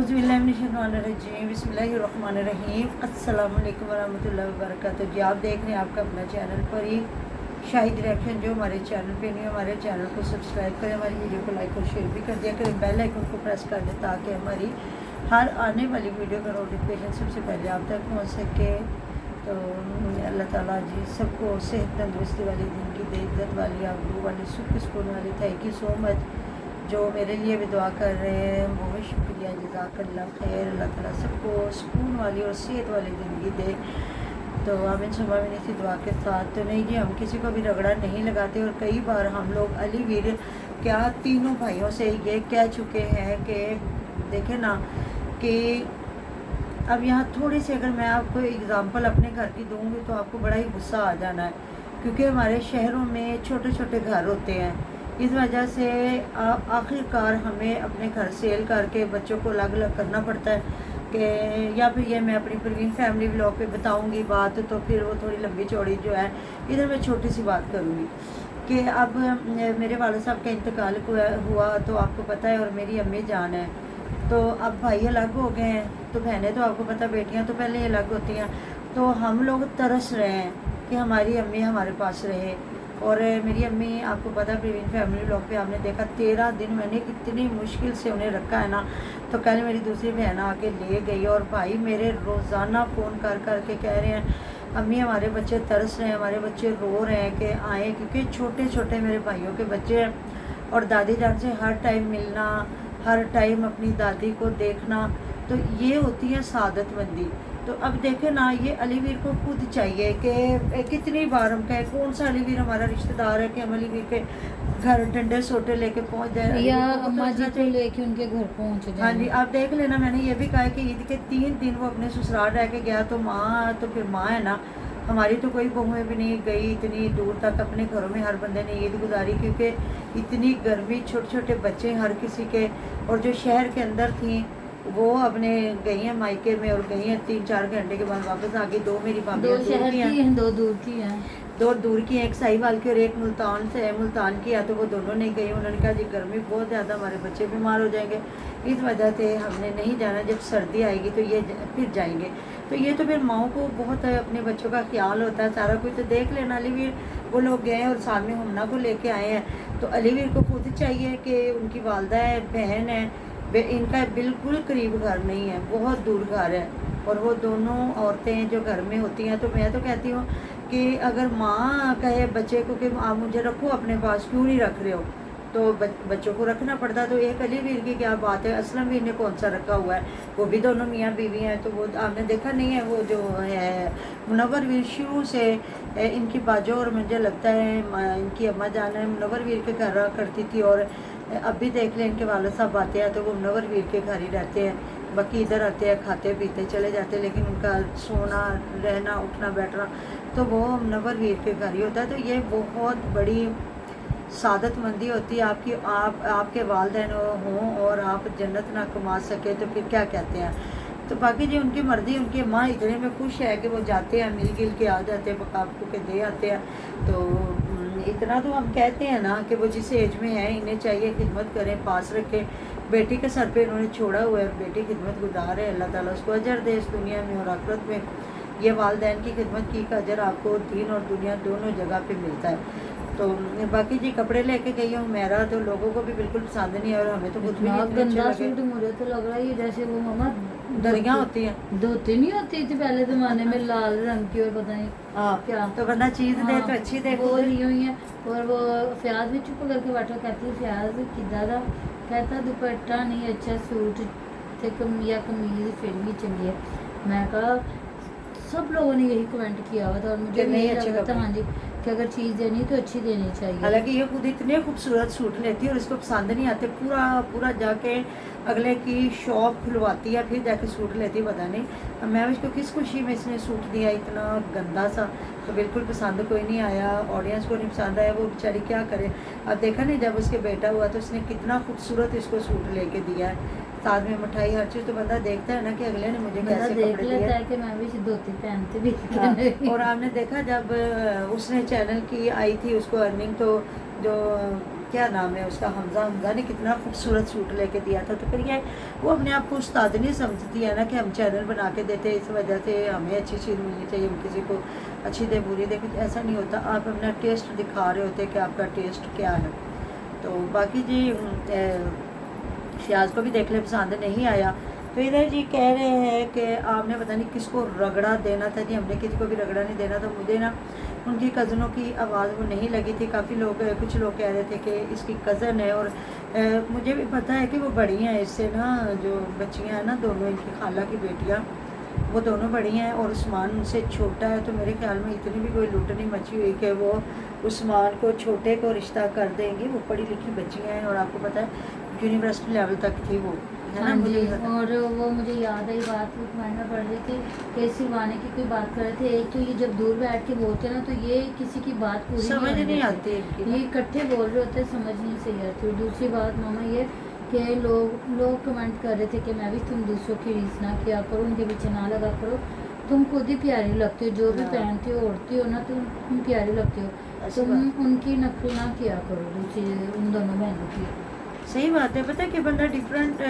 औज़ुबिल्लाहिमिनश्शैतानिर्रजीम बिस्मिल्लाहिर्रहमानिर्रहीम अस्सलामु अलैकुम वरहमतुल्लाहि वबरकातुहू। जी आप देख रहे हैं आपका अपना चैनल पर ही शाहिद रिएक्शन। जो हमारे चैनल पे नहीं है हमारे चैनल को सब्सक्राइब करें, हमारी वीडियो को लाइक और शेयर भी कर दिया करें, बेल आइकन को प्रेस कर दें ताकि हमारी हर आने वाली वीडियो का नोटिफिकेशन सबसे पहले आप तक पहुँच सके। तो अल्लाह ताला जी सबको सेहत तंदुरुस्ती वाली, ज़िंदगी दे, इज्जत वाली, आबरू वाली, सुख सुकून वाली। थैंक यू सो मच जो मेरे लिए भी दुआ कर रहे हैं, बहुत शुक्रिया, जज़ाकल्लाह खैर। अल्लाह ताला सबको सुकून वाली और सेहत वाली ज़िंदगी दे। तो आमिन सुबह में इसी दुआ के साथ। तो नहीं जी, हम किसी को भी रगड़ा नहीं लगाते और कई बार हम लोग अली वीर क्या तीनों भाइयों से ये कह चुके हैं कि देखें ना कि अब यहाँ थोड़ी सी अगर मैं आपको एग्ज़ाम्पल अपने घर की दूँगी तो आपको बड़ा ही गुस्सा आ जाना है, क्योंकि हमारे शहरों में छोटे छोटे घर होते हैं। इस वजह से आखिरकार हमें अपने घर सेल करके बच्चों को अलग अलग करना पड़ता है कि, या फिर ये मैं अपनी परवीन फैमिली व्लॉग पे बताऊंगी बात, तो फिर वो थोड़ी लंबी चौड़ी जो है। इधर मैं छोटी सी बात करूँगी कि अब मेरे वाले साहब का इंतकाल हुआ तो आपको पता है, और मेरी अम्मी जान है। तो अब भाई अलग हो गए हैं, तो बहनें तो आपको पता, बेटियाँ तो पहले ही अलग होती हैं। तो हम लोग तरस रहे हैं कि हमारी अम्मी हमारे पास रहे। और मेरी अम्मी आपको पता है, परवीन फैमिली व्लॉग पे आपने देखा 13 दिन मैंने इतनी मुश्किल से उन्हें रखा है ना। तो कल मेरी दूसरी बहन आके ले गई और भाई मेरे रोज़ाना फ़ोन कर कर के कह रहे हैं अम्मी हमारे बच्चे तरस रहे हैं, हमारे बच्चे रो रहे हैं कि आए, क्योंकि छोटे छोटे मेरे भाइयों के बच्चे हैं। और दादी जान से हर टाइम मिलना, हर टाइम अपनी दादी को देखना, तो ये होती है सादतमंदी। तो अब देखें ना, ये अलीवीर को खुद चाहिए कि कितनी बार हम कहें कौन सा अलीवीर हमारा रिश्तेदार है कि हम अलीवीर के घर डंडे सोटे लेके पहुंच जाए या अम्मा जी को लेके उनके घर पहुंच जाए। हाँ जी, आप देख लेना, मैंने ये भी कहा कि ईद के 3 दिन वो अपने ससुराल रह के गया, तो माँ तो फिर माँ है ना। हमारी तो कोई बहुएं भी नहीं गई इतनी दूर तक, अपने घरों में हर बंदे ने ईद गुजारी, क्योंकि इतनी गर्मी, छोटे छोटे बच्चे हर किसी के। और जो शहर के अंदर थी वो अपने गई हैं मायके में, और गई हैं 3-4 घंटे के बाद वापस आ गई। 2 मेरी भाभी शहर की हैं, 2 दूर की हैं। 2 दूर की, एक साहिवाल की और एक मुल्तान से है। मुल्तान की है, तो वो दोनों नहीं गई। उन्होंने कहा जी गर्मी बहुत ज़्यादा, हमारे बच्चे बीमार हो जाएंगे, इस वजह से हमने नहीं जाना, जब सर्दी आएगी तो ये फिर जाएंगे। तो ये तो फिर माओ को बहुत अपने बच्चों का ख्याल होता है, सारा कुछ। तो देख लेना, अलीवीर वो लोग गए और साथ में हमना को लेके आए हैं। तो अलीवीर को खुद चाहिए कि उनकी वालदा है, बहन है, इनका बिल्कुल करीब घर नहीं है, बहुत दूर घर है। और वो दोनों औरतें जो घर में होती हैं, तो मैं तो कहती हूँ कि अगर माँ कहे बच्चे को कि आप मुझे रखो अपने पास, क्यों नहीं रख रहे हो, तो बच्चों को रखना पड़ता। तो एक अलीवीर की क्या बात है, असलम वीर ने कौन सा रखा हुआ है, वो भी दोनों मियाँ बीवी हैं। तो वो आपने देखा नहीं है, वो जो है मुनव्वर वीर शुरू से इनकी बाजू, और मुझे लगता है इनकी अम्मा जान है मुनव्वर वीर के घर करती थी। और अब भी देख लें, इनके वाले साहब आते हैं तो वो मुनव्वर वीर के घर ही रहते हैं, बाकी इधर आते हैं, खाते पीते चले जाते हैं, लेकिन उनका सोना रहना उठना बैठना तो वो मुनव्वर वीर के घर ही होता है। तो ये बहुत बड़ी सादतमंदी होती है आपकी, आपके वालिदैन हों और आप जन्नत ना कमा सके तो फिर क्या कहते हैं। तो बाकी जी उनकी मर्ज़ी, उनकी माँ इतने में खुश है कि वो जाते हैं, मिल गिल के आ जाते हैं, पका पकू के दे आते हैं। तो इतना तो हम कहते हैं ना कि वो जिस एज में है इन्हें चाहिए खिदमत करें, पास रखें। बेटी के सर पे इन्होंने छोड़ा हुआ है, बेटी खिदमत गुजार है, अल्लाह ताला उसको अजर दे इस दुनिया में और आखिरत में। ये वालिदैन की खिदमत की का अजर आपको दीन और दुनिया दोनों जगह पे मिलता है। तो बाकी जी कपड़े लेके गई हूँ मेरा, तो लोगों को भी बिल्कुल पसंद नहीं है, और हमें तो खुद भी नहीं गंदा सूट। मुझे तो लग रहा है जैसे वो मामा दरिया होती हैं, धोती नहीं होती थी पहले ज़माने में, लाल रंग की और पता नहीं क्या। तो बंदा चीज़ दे तो अच्छी दे, वो ली हुई है। और वो फयाज भी चुप करके बैठा, कहती फयाज किदा दा, कहता दुपट्टा नहीं अच्छा सूट थे या कमीज फिर भी चंगी है। मैं कहा सब लोगों ने यही कमेंट किया हुआ था, और मुझे नहीं लगा था हाँ जी कि अगर चीज़ देनी तो अच्छी देनी चाहिए। हालांकि ये खुद इतने खूबसूरत सूट लेती है और इसको पसंद नहीं आते, पूरा पूरा जाके अगले की शॉप खुलवाती है, फिर जाके सूट लेती है। पता नहीं मैं उसको किस खुशी में इसने सूट दिया इतना गंदा सा, तो बिल्कुल पसंद कोई नहीं आया, ऑडियंस को नहीं पसंद आया, वो बेचारी क्या करे। अब देखा नहीं, जब उसके बेटा हुआ तो उसने कितना खूबसूरत इसको सूट लेके दिया है, साथ में मिठाई हर चीज़। तो बंदा देखता है ना कि अगले ने मुझे कैसे कपड़े दिए है कि मैं भी धोती पहनती भी। और आपने देखा जब उसने चैनल की आई थी उसको अर्निंग, तो जो क्या नाम है उसका, हमजा ने कितना खूबसूरत सूट लेके दिया था। तो फिर ये वो अपने आप को उस्ताद नहीं समझती है ना कि हम चैनल बना के देते हैं, इस वजह से हमें अच्छी चीज़ मिलनी चाहिए, हम किसी को अच्छी दे बुरी दे, कुछ ऐसा नहीं होता। आप अपना टेस्ट दिखा रहे होते कि आपका टेस्ट क्या है। तो बाकी जी शियाज को भी देख ले पसंद नहीं आया। तो इधर जी कह रहे हैं कि आपने पता नहीं किसको रगड़ा देना था जी, हमने किसी को भी रगड़ा नहीं देना था। मुझे ना उनकी कज़नों की आवाज़ वो नहीं लगी थी। काफ़ी लोग, कुछ लोग कह रहे थे कि इसकी कज़न है, और मुझे भी पता है कि वो बड़ी हैं इससे ना, जो बच्चियाँ हैं ना दोनों इनकी खाला की बेटियाँ, वो दोनों बड़ी हैं और उस्मान उनसे छोटा है। तो मेरे ख्याल में इतनी भी कोई लूट नहीं मची हुई कि वो उस्मान को छोटे को रिश्ता कर देंगी। वो पढ़ी लिखी बच्चियाँ हैं और आपको पता है यूनिवर्सिटी लेवल तक थी वो, है ना। हाँ मुझे जी, भी पता- और वो मुझे याद आई बात, कमेंट में पढ़ रही थी कि सिलवाने की कोई बात कर रहे थे। एक तो ये जब दूर बैठ के बोलते हैं ना, तो ये किसी की बात पूरी समझ नहीं देते। आती इनकी ये ना। इकट्ठे बोल रहे होते, समझ नहीं सही आती। और दूसरी बात मामा ये कि लोग कमेंट कर रहे थे कि मैं भी तुम दूसरों की रीस ना किया करो, उनके पीछे ना लगा करो, तुम खुद ही प्यारी लगती हो, जो भी हाँ। पहनती हो ओढ़ती हो ना, तुम प्यारी लगती हो, ऐसी तुम बात। उनकी नकल ना किया करो दूसरी उन दोनों बहनों की। सही बात है। पता है कि बंदा डिफरेंट,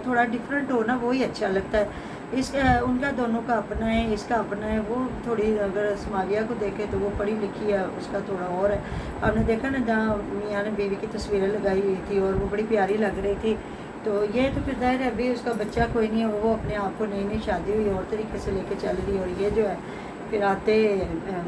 थोड़ा डिफरेंट हो ना, वही अच्छा लगता है। उनका दोनों का अपना है, इसका अपना है। वो थोड़ी, अगर समाविया को देखे तो वो पढ़ी लिखी है, उसका थोड़ा और है। आपने देखा ना जहाँ मियाँ ने बीवी की तस्वीरें लगाई हुई थी और वो बड़ी प्यारी लग रही थी। तो ये तो फिर जाहिर है, अभी उसका बच्चा कोई नहीं है, वो अपने आप को नई नई शादी हुई और तरीके से लेके चल रही है। और ये जो है फिर आते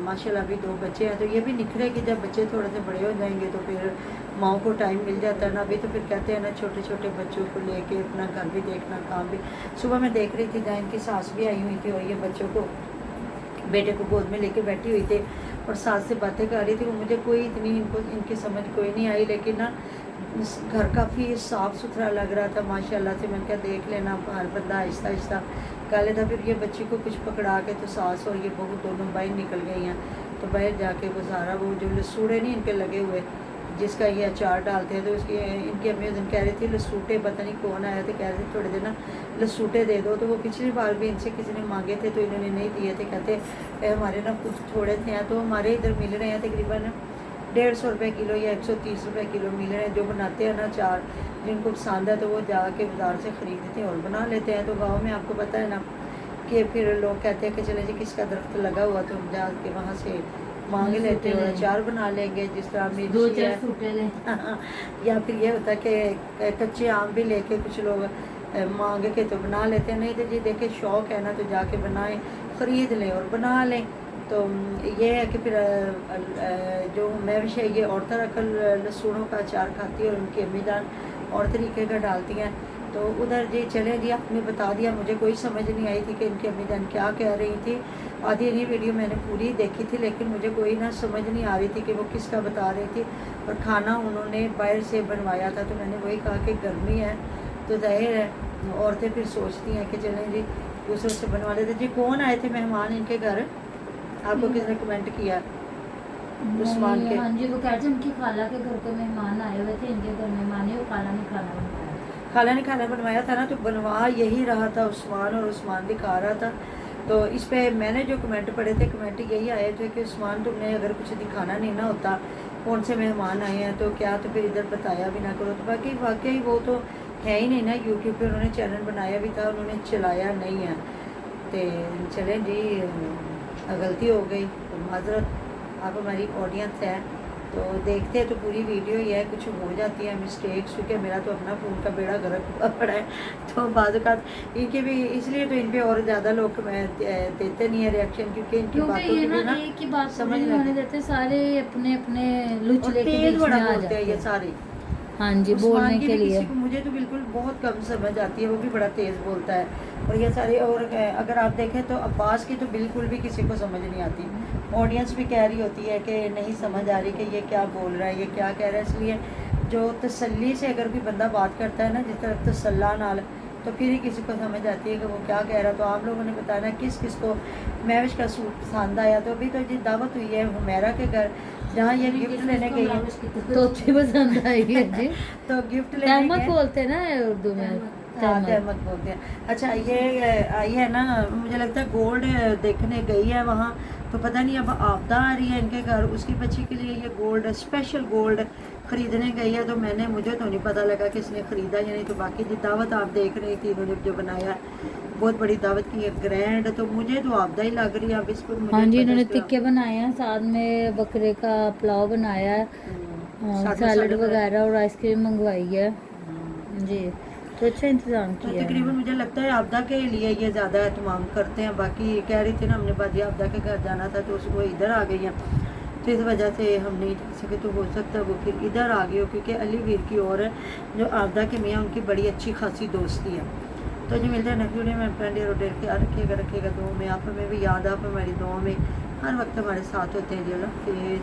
माशाल्लाह अभी 2 बच्चे हैं, तो ये भी निखरेगी जब बच्चे थोड़े से बड़े हो जाएंगे, तो फिर माओ को टाइम मिल जाता है ना। अभी तो फिर कहते हैं ना, छोटे छोटे बच्चों को लेके अपना घर भी देखना, काम भी। सुबह मैं देख रही थी जहाँ इनकी सास भी आई हुई थी और ये बच्चों को, बेटे को गोद में लेके बैठी हुई थी और सास से बातें कर रही थी। वो मुझे कोई इतनी इनकी समझ कोई नहीं आई, लेकिन ना घर काफ़ी साफ़ सुथरा लग रहा था माशाल्लाह से। मैंने कहा देख लेना, हर बंदा आहिस्ता आहिस्ता कर लेता। फिर ये बच्ची को कुछ पकड़ा के तो सास और ये बहू दोनों बाहर निकल गई हैं। तो बाहर जाके वो सारा वो जो लसूड़े नहीं इनके लगे हुए, जिसका ये अचार डालते हैं, तो उसकी इनकी अम्मी उस दिन कह रही थी लसूटे, पता नहीं कौन आया थे, कह रहे थे थोड़े दिन ना लसूटे दे दो। तो वो पिछली बार भी इनसे किसी ने मांगे थे तो इन्होंने नहीं दिए थे। कहते हमारे ना कुछ थोड़े थे, तो हमारे इधर मिल रहे हैं तकरीबन 150 रुपये किलो या 130 रुपये किलो मिल रहे हैं। जो बनाते हैं ना अचार, जिनको पसंद है तो वो जाके बाज़ार से ख़रीदते हैं और बना लेते हैं। तो गाँव में आपको पता है ना कि फिर लोग कहते हैं कि चले जी किसका दरख्त लगा हुआ तो हम जा के वहाँ से मांग लेते हैं और अचार बना लेंगे। जिस तरह मिर्ची है या फिर ये होता है कि कच्चे आम भी लेके कुछ लोग मांग के तो बना लेते हैं। नहीं तो जी देखे शौक़ है ना, तो जाके बनाएं, ख़रीद लें और बना लें। तो ये है कि फिर जो मैं विषय ये और तरह का लहसुनों का अचार खाती है और उनकी अम्मी जान और तरीके का डालती हैं। तो उधर जी चले जी, आपने बता दिया, मुझे कोई समझ नहीं आई थी कि इनकी अम्मी जान क्या कह रही थी। आधी नहीं वीडियो मैंने पूरी देखी थी, लेकिन मुझे कोई ना समझ नहीं आ रही थी कि वो किसका बता रही थी। और खाना उन्होंने बाहर से बनवाया था, तो मैंने वही कहा कि गर्मी है तो जाहिर है औरतें फिर सोचती हैं कि चलें जी दूसरों से बनवा लेते। जी कौन आए थे मेहमान इनके घर, आपको किसने कमेंट किया? उस्मान के। हाँ जी, वो कह रहे थे उनकी खाला के घर पे मेहमान आए हुए थे, इनके घर मेहमान है, वो खाला ने खाना बनवाया। खाला ने खाना बनवाया था ना, तो बनवा यही रहा था उस्मान, और उस्मान दिखा रहा था। तो इस पे मैंने जो कमेंट पढ़े थे, कमेंट यही आए थे कि उस्मान तुमने अगर कुछ दिखाना नहीं ना होता, कौन से मेहमान आए हैं तो क्या, तो फिर इधर बताया भी ना करो। तो बाकी वाकई वो तो है ही नहीं ना, यूट्यूब पे उन्होंने चैनल बनाया भी था, उन्होंने चलाया नहीं है। तो चलें जी, गलती हो गई तो माजरत, आप हमारी ऑडियंस है तो देखते हैं तो पूरी वीडियो ही है, कुछ हो जाती है मिस्टेक्स, क्योंकि मेरा तो अपना फ़ोन का बेड़ा गर्क हुआ पड़ा है। तो बाज़ इनके भी इसलिए तो इन पे और ज़्यादा लोग देते नहीं है रिएक्शन, क्योंकि इनकी बातों की भी ना एक ही बात समझ समझ नहीं होने देते, सारे अपने अपने लुच और लेके तेज बीच बड़ा में आ बोलते जाते हैं ये हैं। सारे। हाँ जी, उस्मान बोलने की के भी लिए किसी को, मुझे तो बिल्कुल बहुत कम समझ आती है, वो भी बड़ा तेज़ बोलता है। और ये सारे, और अगर आप देखें तो अब्बास की तो बिल्कुल भी किसी को समझ नहीं आती। ऑडियंस भी कह रही होती है कि नहीं समझ आ रही कि ये क्या बोल रहा है, ये क्या कह रहा है। इसलिए जो तसल्ली से अगर कोई बंदा बात करता है ना, जिस तरह तसल्ला नाल, तो फिर ही किसी को समझ आती है कि वो क्या कह रहा है। तो आप लोगों ने बताना किस किस को महविश का सूट पसंद आया। तो अभी तो जी दावत हुई है हुमैरा के घर, जहाँ ये गिफ्ट लेने गई है, तो पसंद आई है जी। तो गिफ्ट लेने गए, बोलते हैं ना उर्दू में, तहमत बोलते हैं। अच्छा ये आई है ना, मुझे लगता है गोल्ड देखने गई है वहाँ, तो पता नहीं अब आपदा आ रही है इनके घर, उसकी बच्ची के लिए ये गोल्ड, स्पेशल गोल्ड ख़रीदने गई है, तो मुझे तो नहीं पता लगा कि इसने ख़रीदा या नहीं। तो बाकी जो दावत आप देख रही थी, इन्होंने जो बनाया बहुत बड़ी दावत की है, ग्रैंड, तो मुझे तो आपदा ही लग रही है। अब इस पर मुझे हाँ जी, पता इन्होंने चला। टिक्के बनाए हैं, साथ में बकरे का पुलाव बनाया है, साथ में सैलड सैलेड वगैरह और आइसक्रीम मंगवाई है जी। तो अच्छा इंतज़ाम तो किया है। तकरीबन मुझे लगता है आपदा के लिए ये ज़्यादा एहतमाम करते हैं। बाकी कह रही थी ना, हमने बाजी आपदा के घर जाना था, तो वो इधर आ गई हैं, तो इस वजह से हम नहीं जा सके। तो हो सकता है वो फिर इधर आ गई हो, क्योंकि अली वीर की और जो आपदा के मियाँ, उनकी बड़ी अच्छी खासी दोस्ती है। तो जो मिलते हैं नेक्स्ट वीडियो में, फ्रेंड रोटेर ख्याल रखिएगा दुआ में, आप हमें भी याद, आप हमारी दुआ में हर वक्त हमारे साथ होते हैं जी। अल्लाह हाफिज़।